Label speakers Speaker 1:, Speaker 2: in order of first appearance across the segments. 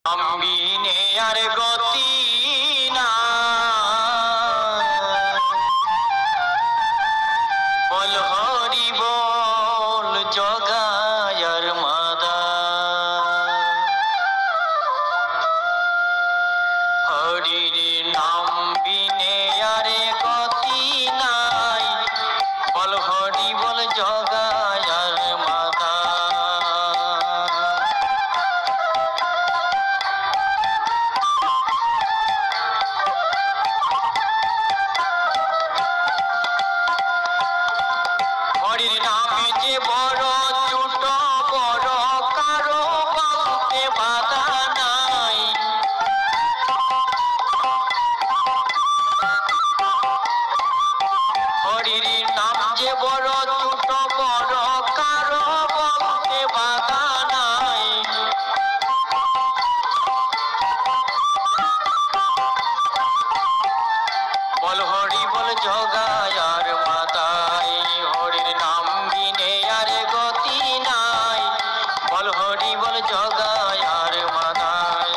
Speaker 1: আম্বিনে আর গতি না বল হরি বল জগায়ার মাদা হরির নাম বিনে আর গতি নাই বল হরি বল জগায়ার মাদা হরির নামে যে বড় ছোট বড় কারো বলতে বাধা নাই হরির নাম যে বড় ছোট বড় কারো বলতে বাধা নাই বল হরি বল জগায়ার মাতাই হরির নাম বিনে আর গতি নাই বল হরি বল জগায়ার মাতাই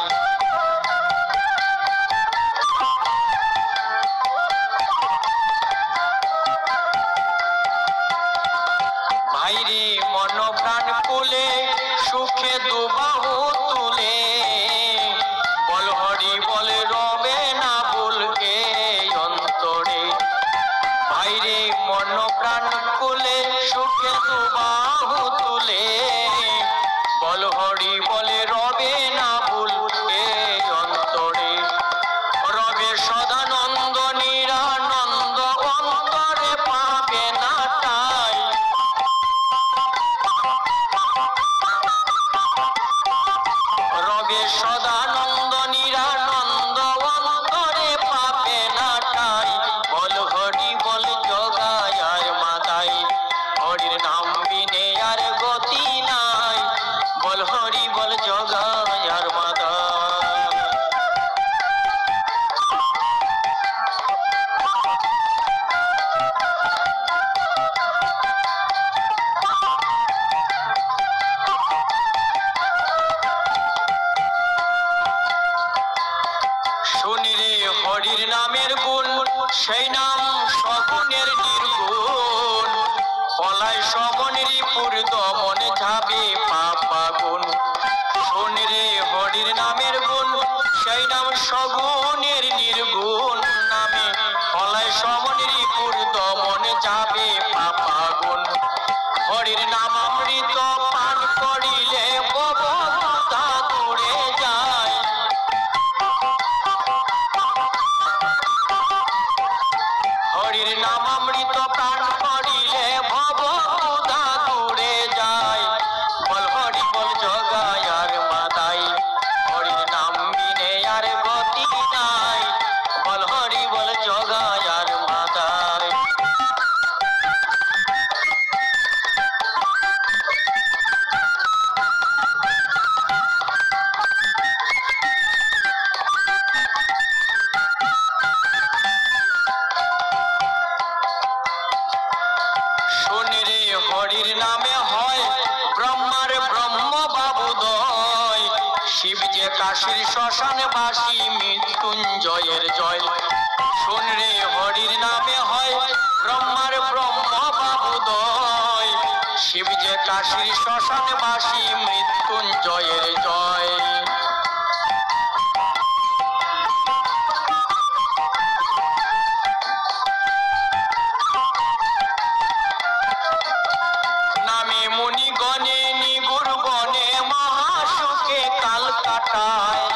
Speaker 1: ভাইরে মন প্রাণ কুলে সুখে দুবাহু তুলে বল হরি বল রবে না ভুলকে অন্তরে ভাইরে মন প্রাণ কুলে সুখে দুবাহু তুলে বল হরি বলে রবে না ভুলকে অন্তরে রবে সদানন্দ নিরানন্দ অন্তরে পাবে না ঠাই রবে সদানন্দ নিরানন্দ অন্তরে পাবে না ঠাই বল হরি বল জগায়ার মাতাই হরির নাম বিনে আর গতি নাই বল হরি বল জগায়ার মাতাই শুনি রে হরির নামের গুণ সেই নাম সগুণের নির্গুণ পলায় শ্রবণের পুর দমন যাবে পাপা গুণ শুনি রে হরির নামের গুণ সেই নাম সগুণের নির্গুণ নামে পলায় শ্রবণের পুর দমন যাবে পাপা গুণ হরির নাম অমৃত পান করিলে ববতা দূরে যায় হরির নাম অমৃত প্রাণ করিলে ভব ক্ষুধা দূরে যায় বল হরি বল জগায়ার মাতাই হরির নাম বিনে আর গতি নাই বল হরি বল জগায়ার মাতাই শুনি রে হরির নামে হয় ব্রহ্মার ব্রহ্ম বাবুদয় শিব যে কাশীর শ্মশানে বাসী মৃত্যুঞ্জয়ের জয় শুন রে হরির নামে হয় ব্রহ্মার ব্রহ্ম বাবুদয় শিব যে কাশীর শ্মশানে বাসী মৃত্যুঞ্জয়ের জয় নামে মুনি গণে নিগুর বনে মহাসুখে কাল কাটায়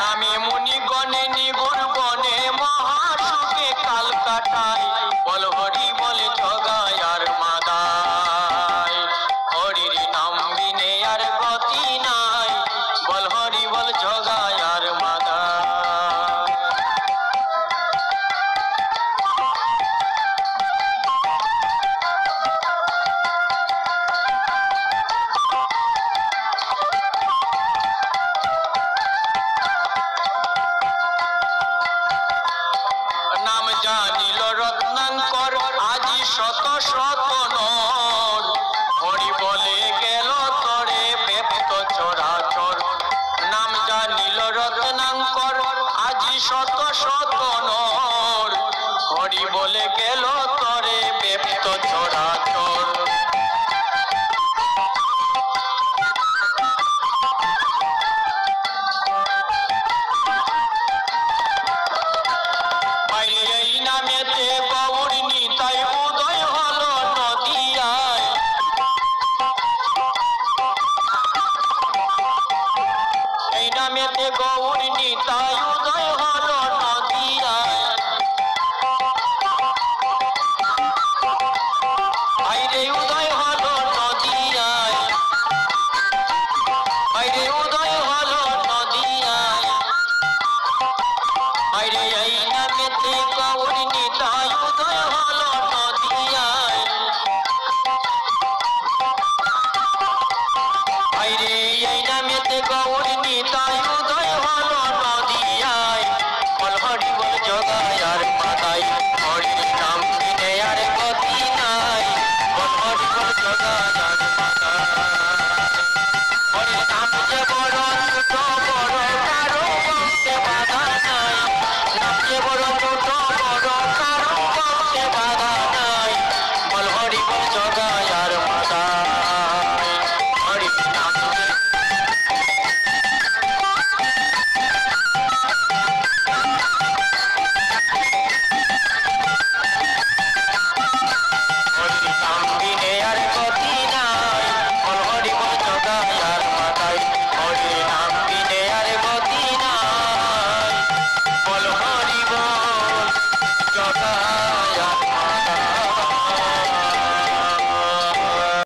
Speaker 1: নামে মুনি গণে নিগুর বনে মহাসুখে কাল কাটায় বল হরি বলে জগায়ার মাদায় হরির নাম বিনে আর গতি নাই বল হরি বল জগায়ার মাদায় নাম জানিল রত্নাঙ্কর আজি শত শত নর হরি বলে শত শত নর হরি বলে গেল তরে ব্যপ্ত চরাচর